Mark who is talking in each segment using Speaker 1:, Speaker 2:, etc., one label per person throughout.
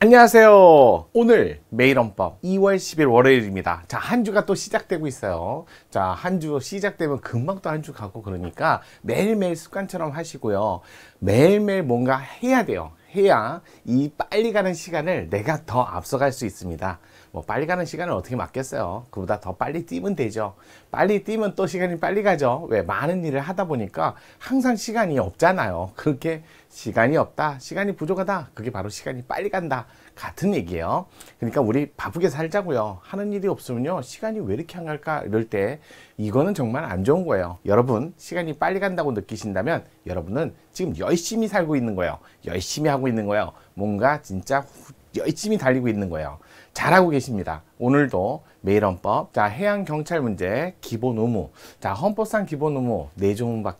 Speaker 1: 안녕하세요. 오늘 매일헌법 2월 10일 월요일입니다. 자, 한 주가 또 시작되고 있어요. 자, 한 주 시작되면 금방 또 한 주 가고 그러니까 매일매일 습관처럼 하시고요. 매일매일 뭔가 해야 돼요. 해야 이 빨리 가는 시간을 내가 더 앞서갈 수 있습니다. 뭐 빨리 가는 시간을 어떻게 막겠어요. 그보다 더 빨리 뛰면 되죠. 빨리 뛰면 또 시간이 빨리 가죠. 왜? 많은 일을 하다 보니까 항상 시간이 없잖아요. 그렇게 시간이 없다, 시간이 부족하다, 그게 바로 시간이 빨리 간다 같은 얘기예요. 그러니까 우리 바쁘게 살자고요. 하는 일이 없으면요, 시간이 왜 이렇게 안 갈까 이럴 때 이거는 정말 안 좋은 거예요. 여러분 시간이 빨리 간다고 느끼신다면 여러분은 지금 열심히 살고 있는 거예요. 열심히 하고 있는 거예요. 뭔가 진짜 열심히 달리고 있는 거예요. 잘하고 계십니다. 오늘도 매일헌법, 자, 해양경찰 문제 기본 의무, 자, 헌법상 기본 의무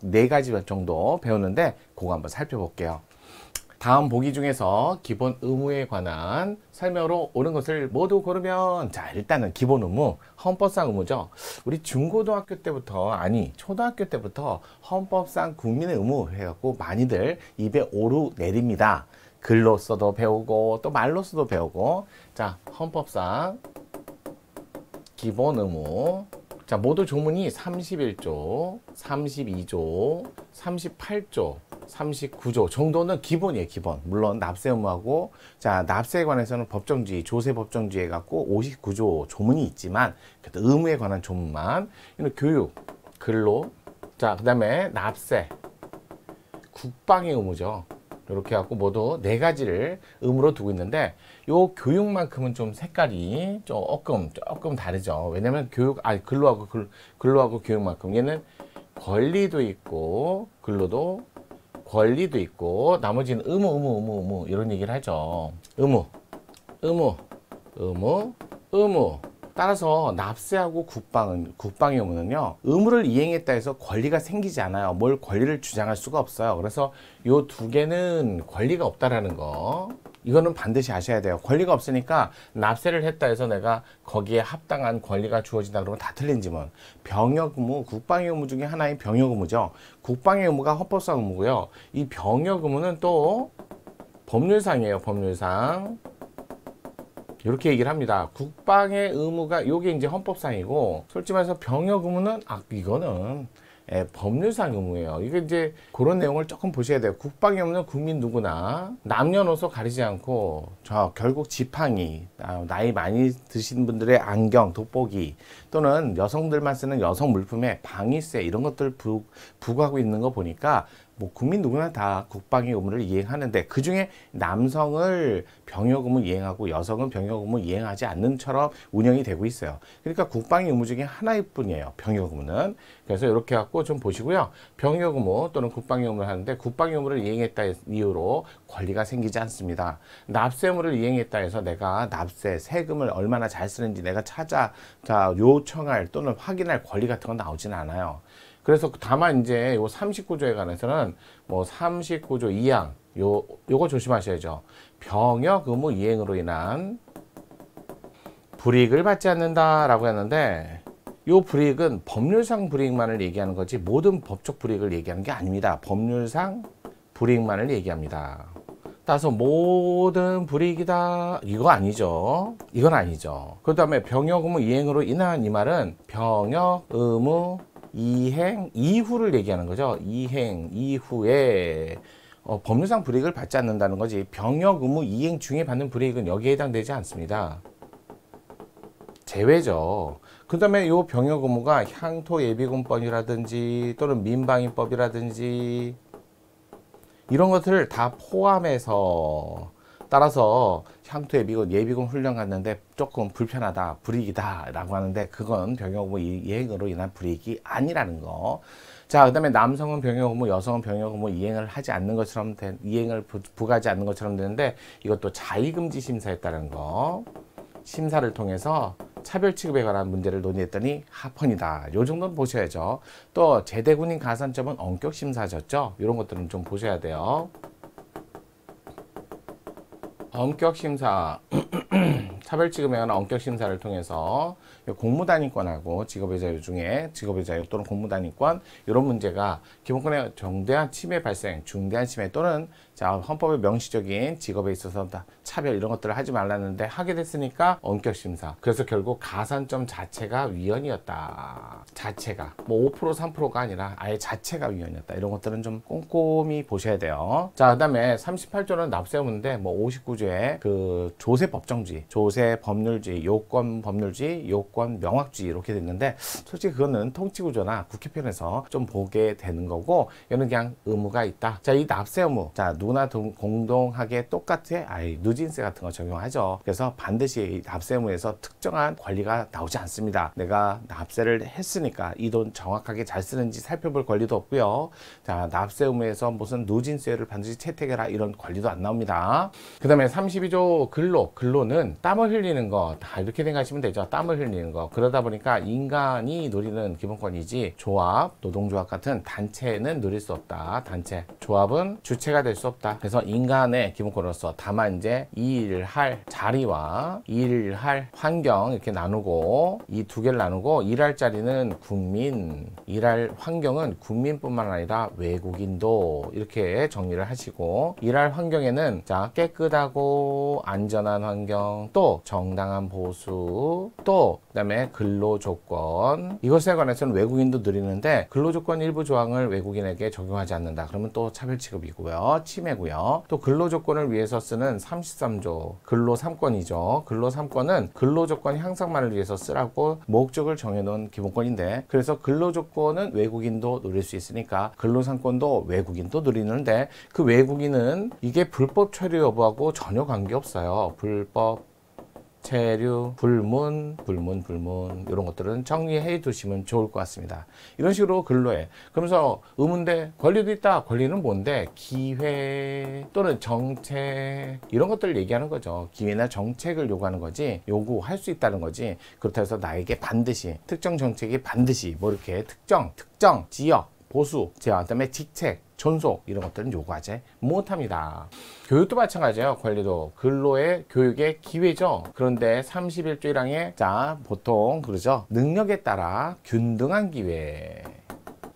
Speaker 1: 네 가지 정도 배우는데 그거 한번 살펴볼게요. 다음 보기 중에서 기본 의무에 관한 설명으로 옳은 것을 모두 고르면, 자, 일단은 기본 의무, 헌법상 의무죠. 우리 중고등학교 때부터, 아니 초등학교 때부터 헌법상 국민의 의무 해갖고 많이들 입에 오르내립니다. 글로서도 배우고 또 말로서도 배우고. 자, 헌법상 기본 의무, 자, 모두 조문이 31조, 32조, 38조, 39조 정도는 기본이에요. 기본. 물론 납세 의무하고, 자, 납세에 관해서는 법정주의, 조세 법정주의 갖고 59조 조문이 있지만 그래도 의무에 관한 조문만, 이는 교육, 근로, 자, 그 다음에 납세, 국방의 의무죠. 이렇게 해갖고 모두 네 가지를 의무로 두고 있는데, 요 교육만큼은 좀 색깔이 조금 다르죠. 왜냐면 근로하고 교육만큼 얘는 권리도 있고 근로도 권리도 있고, 나머지는 의무 이런 얘기를 하죠. 의무. 따라서 납세하고 국방의 의무는요, 의무를 이행했다 해서 권리가 생기지 않아요. 뭘 권리를 주장할 수가 없어요. 그래서 요 두 개는 권리가 없다라는 거, 이거는 반드시 아셔야 돼요. 권리가 없으니까 납세를 했다 해서 내가 거기에 합당한 권리가 주어진다 그러면 다 틀린 지문. 병역 의무, 국방의 의무 중에 하나인 병역 의무죠. 국방의 의무가 헌법상 의무고요. 이 병역 의무는 또 법률상이에요. 법률상. 이렇게 얘기를 합니다. 국방의 의무가 요게 이제 헌법상이고, 솔직히 말해서 병역 의무는 이거는 법률상 의무예요. 이게 이제 그런 내용을 조금 보셔야 돼요. 국방의 의무는 국민 누구나 남녀노소 가리지 않고, 결국 지팡이, 나이 많이 드신 분들의 안경, 돋보기, 또는 여성들만 쓰는 여성 물품에 방위세 이런 것들 부과하고 있는 거 보니까 뭐 국민 누구나 다 국방의 의무를 이행하는데, 그 중에 남성을 병역 의무 이행하고 여성은 병역 의무 이행하지 않는처럼 운영이 되고 있어요. 그러니까 국방의 의무 중에 하나일 뿐이에요, 병역 의무는. 그래서 이렇게 갖고 좀 보시고요. 병역 의무 또는 국방의 의무를 하는데, 국방의 의무를 이행했다 이유로 권리가 생기지 않습니다. 납세 의무를 이행했다 해서 내가 납세 세금을 얼마나 잘 쓰는지 내가 요청할 또는 확인할 권리 같은 건 나오지는 않아요. 그래서 다만 이제 요 39조에 관해서는 뭐 39조 2항 요거 조심하셔야죠. 병역 의무 이행으로 인한 불이익을 받지 않는다라고 했는데, 요 불이익은 법률상 불이익만을 얘기하는 거지 모든 법적 불이익을 얘기하는 게 아닙니다. 법률상 불이익만을 얘기합니다. 따라서 모든 불이익이다 이거 아니죠. 이건 아니죠. 그 다음에 병역 의무 이행으로 인한 이 말은 병역 의무 이행 이후를 얘기하는 거죠. 이행 이후에 법률상 불이익을 받지 않는다는 거지, 병역 의무 이행 중에 받는 불이익은 여기에 해당되지 않습니다. 제외죠. 그 다음에 요 병역 의무가 향토예비군법이라든지 또는 민방위법이라든지 이런 것들을 다 포함해서, 따라서 향토예비군, 예비군 훈련 갔는데 조금 불편하다, 불이익이다 라고 하는데, 그건 병역 의무 이행으로 인한 불이익이 아니라는 거. 자, 그 다음에 남성은 병역 의무, 여성은 병역 의무 이행을 하지 않는 것처럼 이행을 부과하지 않는 것처럼 되는데, 이것도 자의금지 심사에 따른 거. 심사를 통해서 차별 취급에 관한 문제를 논의했더니 합헌이다. 요 정도는 보셔야죠. 또 제대군인 가산점은 엄격 심사졌죠. 이런 것들은 좀 보셔야 돼요. 엄격 심사. 차별취급에 관한 원격심사를 통해서 공무단위권하고 직업의 자유 중에 직업의 자유 또는 공무단위권 이런 문제가 기본권의 정대한 침해 발생, 중대한 침해 또는 자 헌법의 명시적인 직업에 있어서 차별 이런 것들을 하지 말라는데 하게 됐으니까 원격심사. 그래서 결국 가산점 자체가 위헌이었다. 자체가 뭐 5% 3%가 아니라 아예 자체가 위헌이었다. 이런 것들은 좀 꼼꼼히 보셔야 돼요. 자 그다음에 38조는 납세의무인데 뭐 59조에 그 조세 법정주의, 조세 법률주의, 요건 법률주의, 요건 명확주의 이렇게 됐는데 솔직히 그거는 통치구조나 국회편에서 좀 보게 되는 거고 이거는 그냥 의무가 있다. 자 이 납세의무 자 누구나 공동하게 똑같아 아예 누진세 같은 거 적용하죠. 그래서 반드시 이 납세의무에서 특정한 권리가 나오지 않습니다. 내가 납세를 했으니까 이 돈 정확하게 잘 쓰는지 살펴볼 권리도 없고요. 자 납세의무에서 무슨 누진세를 반드시 채택해라 이런 권리도 안 나옵니다. 그 다음에 32조 근로는 땀을 흘리는 거 다 이렇게 생각하시면 되죠. 땀을 흘리는 거. 그러다 보니까 인간이 누리는 기본권이지 조합, 노동조합 같은 단체는 누릴 수 없다. 단체, 조합은 주체가 될 수 없다. 그래서 인간의 기본권으로서 다만 이제 이 일을 할 자리와 이 일을 할 환경 이렇게 나누고 이 두 개를 나누고 일할 자리는 국민, 일할 환경은 국민뿐만 아니라 외국인도 이렇게 정리를 하시고 일할 환경에는 자 깨끗하고 안전한 환경 또 정당한 보수 또 그다음에 근로조건 이것에 관해서는 외국인도 누리는데 근로조건 일부 조항을 외국인에게 적용하지 않는다. 그러면 또 차별취급이고요. 침해고요. 또 근로조건을 위해서 쓰는 33조 근로 3권이죠. 근로 3권은 근로조건 향상만을 위해서 쓰라고 목적을 정해놓은 기본권인데 그래서 근로조건은 외국인도 누릴 수 있으니까 근로 3권도 외국인도 누리는데 그 외국인은 이게 불법 체류 여부하고 전혀 관계없어요. 불법 체류, 불문 이런 것들은 정리해 두시면 좋을 것 같습니다. 이런 식으로 근로해. 그러면서 의무인데 권리도 있다. 권리는 뭔데? 기회 또는 정책 이런 것들을 얘기하는 거죠. 기회나 정책을 요구하는 거지 요구할 수 있다는 거지. 그렇다 해서 나에게 반드시 특정 정책이 반드시 뭐 이렇게 특정 지역 보수, 그다음에 직책, 존속 이런 것들은 요구하지 못합니다. 교육도 마찬가지예요. 권리도 근로의 교육의 기회죠. 그런데 31조 1항에 자 보통 그러죠. 능력에 따라 균등한 기회.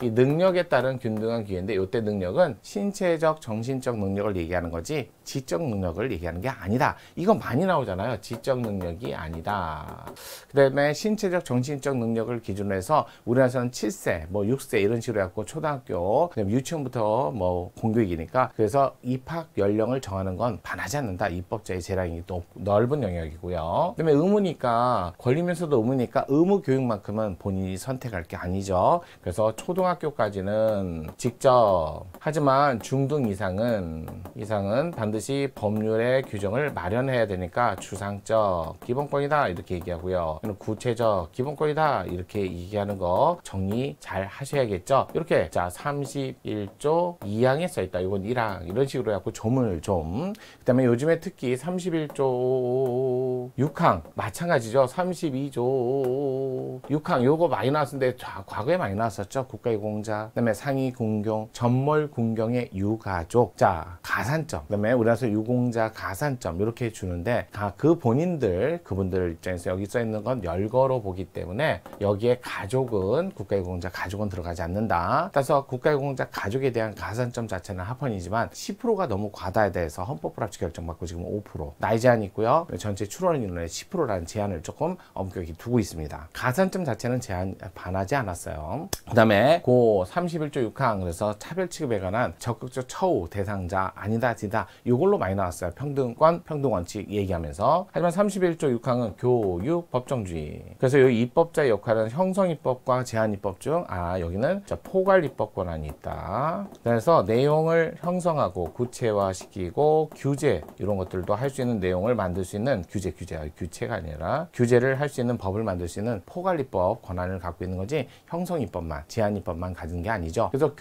Speaker 1: 이 능력에 따른 균등한 기회인데 이때 능력은 신체적, 정신적 능력을 얘기하는 거지 지적 능력을 얘기하는 게 아니다. 이거 많이 나오잖아요. 지적 능력이 아니다. 그 다음에 신체적, 정신적 능력을 기준으로 해서 우리나라에서는 7세, 뭐 6세 이런 식으로 해갖고 초등학교, 그다음에 유치원부터 뭐 공교육이니까 그래서 입학 연령을 정하는 건 반하지 않는다. 입법자의 재량이 또 넓은 영역이고요. 그 다음에 의무니까 권리면서도 의무니까 의무 교육만큼은 본인이 선택할 게 아니죠. 그래서 초등학교까지는 직접 하지만 중등 이상은 반드시 법률의 규정을 마련해야 되니까 주상적 기본권이다 이렇게 얘기하고요. 구체적 기본권이다 이렇게 얘기하는 거 정리 잘 하셔야겠죠. 이렇게 자 31조 2항에 써있다. 이건 1항 이런 식으로 해갖고 조문을 좀 그 다음에 요즘에 특히 31조 6항 마찬가지죠. 32조 6항 요거 많이 나왔는데 과거에 많이 나왔었죠. 국가유공자 그 다음에 상위군경 전몰군경의 유가족 자 가산점 그 다음에 우리나라에서 유공자 가산점 이렇게 주는데 그 그분들 입장에서 여기 써있는 건 열거로 보기 때문에 여기에 가족은 국가유공자 가족은 들어가지 않는다. 따라서 국가유공자 가족에 대한 가산점 자체는 합헌이지만 10%가 너무 과다에 대해서 헌법 불합치 결정받고 지금 5% 나이 제한이 있고요. 전체 출원 인원의 10%라는 제한을 조금 엄격히 두고 있습니다. 가산점 자체는 제한 반하지 않았어요. 그 다음에 고 31조 6항 그래서 차별 취급에 관한 적극적 처우 대상자 아니다 지다 이걸로 많이 나왔어요. 평등권 평등원칙 얘기하면서 하지만 31조 6항은 교육 법정주의 그래서 이 입법자의 역할은 형성입법과 제한입법 중 여기는 포괄입법 권한이 있다. 그래서 내용을 형성하고 구체화시키고 규제 이런 것들도 할 수 있는 내용을 만들 수 있는 규제가 아니라 규제를 할 수 있는 법을 만들 수 있는 포괄입법 권한을 갖고 있는 거지 형성입법만 제한입법만 가진 게 아니죠. 그래서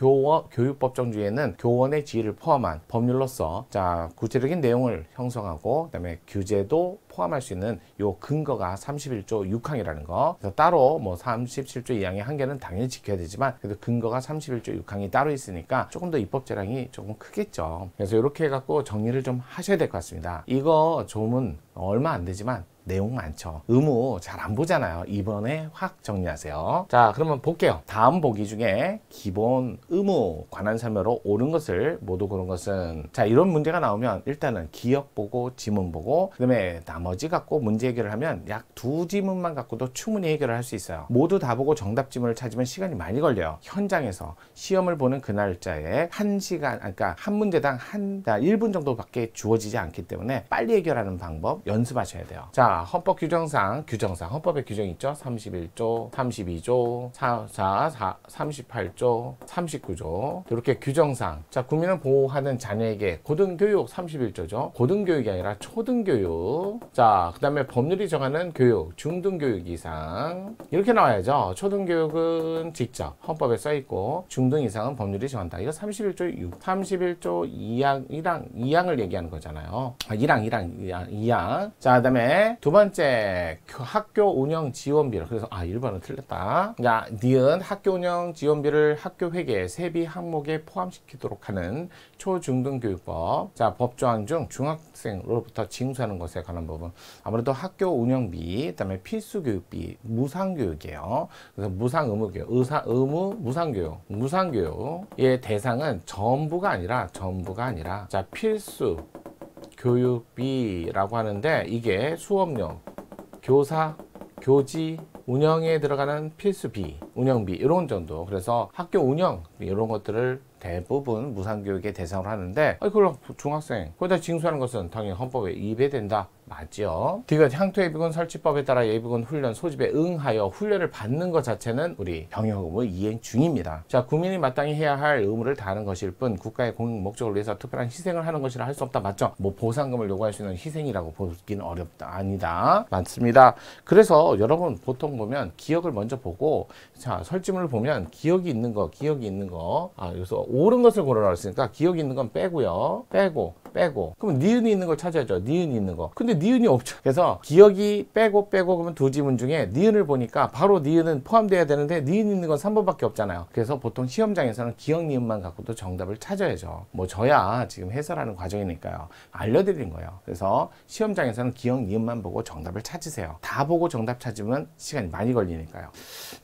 Speaker 1: 교육법정주의에는 교원의 지위를 포함한 법률로서 자 구체적인 내용을 형성하고 그다음에 규제도 포함할 수 있는 요 근거가 31조 6항이라는 거. 그래서 따로 뭐 37조 2항의 한계는 당연히 지켜야 되지만 그래도 근거가 31조 6항이 따로 있으니까 조금 더 입법 재량이 조금 크겠죠. 그래서 이렇게 해갖고 정리를 좀 하셔야 될 것 같습니다. 이거 조문 얼마 안 되지만 내용 많죠. 의무 잘 안 보잖아요. 이번에 확 정리하세요. 자, 그러면 볼게요. 다음 보기 중에 기본 의무 관한 설명으로 옳은 것을 모두 고른 것은, 자, 이런 문제가 나오면 일단은 기억 보고 지문 보고 그다음에 나머지 갖고 문제 해결을 하면 약 2지문만 갖고도 충분히 해결을 할 수 있어요. 모두 다 보고 정답 지문을 찾으면 시간이 많이 걸려요. 현장에서 시험을 보는 그 날짜에 1시간, 그러니까 한 문제당 1분 정도밖에 주어지지 않기 때문에 빨리 해결하는 방법 연습하셔야 돼요. 자, 헌법 규정상 헌법에 규정이 있죠. 31조, 32조, 38조, 39조 이렇게 규정상, 자, 국민을 보호하는 자녀에게 고등교육 31조죠. 고등교육이 아니라 초등교육. 자, 그 다음에 법률이 정하는 교육, 중등교육 이상 이렇게 나와야죠. 초등교육은 직접 헌법에 써있고 중등 이상은 법률이 정한다. 이거 31조 2항을 얘기하는 거잖아요. 2항. 자, 그 다음에 두 번째 학교 운영 지원비를, 그래서 1번은 틀렸다. 자, 니은 학교 운영 지원비를 학교 회계 세비 항목에 포함시키도록 하는 초중등교육법. 자, 법조항 중 중학생으로부터 징수하는 것에 관한 부분, 아무래도 학교 운영비, 그다음에 필수교육비, 무상교육이에요. 그래서 무상의무교육, 무상교육의 대상은 전부가 아니라, 자, 필수 교육비라고 하는데 이게 수업료, 교사, 교지, 운영에 들어가는 필수비, 운영비 이런 정도. 그래서 학교 운영 이런 것들을 대부분 무상교육의 대상으로 하는데, 그걸 중학생 거기다 징수하는 것은 당연히 헌법에 위배된다. 맞죠? 디귿 향토 예비군 설치법에 따라 예비군 훈련 소집에 응하여 훈련을 받는 것 자체는 우리 병역 의무 이행 중입니다. 자, 국민이 마땅히 해야 할 의무를 다하는 것일 뿐 국가의 공익 목적을 위해서 특별한 희생을 하는 것이라 할 수 없다. 맞죠? 뭐 보상금을 요구할 수 있는 희생이라고 보기는 어렵다. 아니다. 맞습니다. 그래서 여러분 보통 보면 기억을 먼저 보고, 자, 설지문을 보면 기억이 있는 거, 그래서 옳은 것을 고르라 했으니까 기억이 있는 건 빼고요. 빼고. 그럼 니은이 있는 걸 찾아야죠. 니은이 있는 거. 근데 니은이 없죠. 그래서 기억이 빼고 그러면 두 지문 중에 니은을 보니까 바로 니은은 포함돼야 되는데 니은 있는 건 3번밖에 없잖아요. 그래서 보통 시험장에서는 기억 니은만 갖고도 정답을 찾아야죠. 뭐 저야 지금 해설하는 과정이니까요. 알려드린 거예요. 그래서 시험장에서는 기억 니은만 보고 정답을 찾으세요. 다 보고 정답 찾으면 시간이 많이 걸리니까요.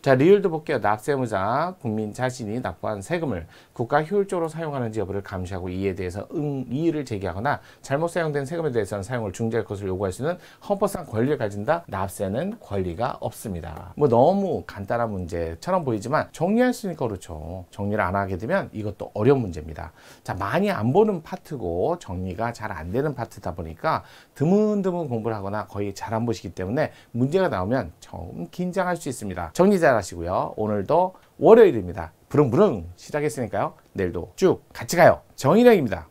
Speaker 1: 자, 리을도 볼게요. 납세 의무자, 국민 자신이 납부한 세금을 국가 효율적으로 사용하는지 여부를 감시하고 이에 대해서 이의를 제기하거나 잘못 사용된 세금에 대해서는 사용을 중지할 것을 요구할 수 있는 헌법상 권리를 가진다. 납세는 권리가 없습니다. 뭐 너무 간단한 문제처럼 보이지만 정리할 수 있으니까 그렇죠. 정리를 안 하게 되면 이것도 어려운 문제입니다. 자, 많이 안 보는 파트고 정리가 잘 안 되는 파트다 보니까 드문드문 공부를 하거나 거의 잘 안 보시기 때문에 문제가 나오면 좀 긴장할 수 있습니다. 정리 잘 하시고요. 오늘도 월요일입니다. 부릉부릉 시작했으니까요. 내일도 쭉 같이 가요. 정인영입니다.